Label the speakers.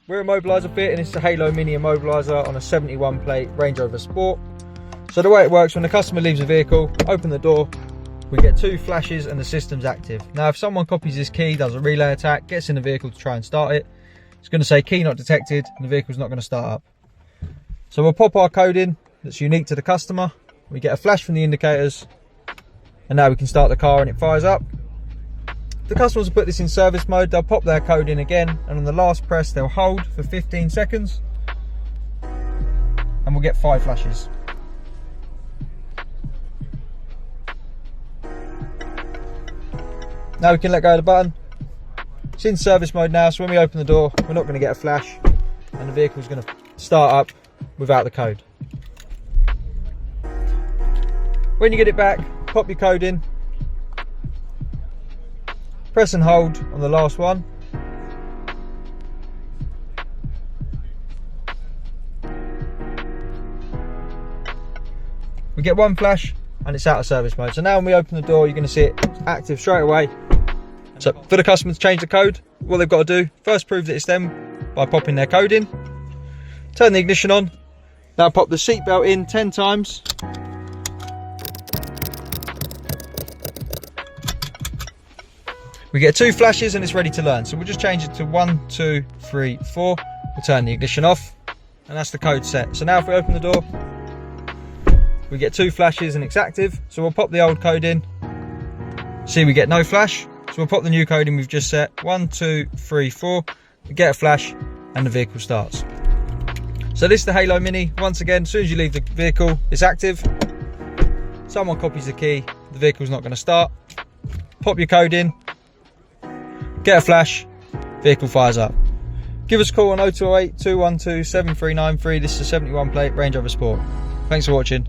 Speaker 1: We're Immobiliser Fit and it's the Halo Mini Immobiliser on a 71 plate Range Rover Sport. So the way it works, when the customer leaves the vehicle, open the door, we get 2 flashes and the system's active. Now if someone copies this key, does a relay attack, gets in the vehicle to try and start it, it's going to say key not detected and the vehicle's not going to start up. So we'll pop our code in that's unique to the customer, we get a flash from the indicators, and now we can start the car and it fires up. If the customers will put this in service mode, they'll pop their code in again, and on the last press they'll hold for 15 seconds and we'll get 5 flashes. Now we can let go of the button. It's in service mode now, so when we open the door we're not going to get a flash and the vehicle's going to start up without the code. When you get it back, pop your code in, press and hold on the last one. We get 1 flash and it's out of service mode. So now when we open the door, you're going to see it active straight away. So for the customer to change the code, what they've got to do, first prove that it's them by popping their code in. Turn the ignition on. Now pop the seatbelt in 10 times. We get 2 flashes and it's ready to learn. So we'll just change it to 1, 2, 3, 4. We'll turn the ignition off and that's the code set. So now if we open the door, we get 2 flashes and it's active. So we'll pop the old code in. See, we get no flash. So we'll pop the new code in we've just set. 1, 2, 3, 4. We get a flash and the vehicle starts. So this is the Halo Mini. Once again, as soon as you leave the vehicle, it's active. Someone copies the key, the vehicle's not going to start. Pop your code in, get a flash, vehicle fires up. Give us a call on 0208 212 7393. This is a 71 plate Range Rover Sport. Thanks for watching.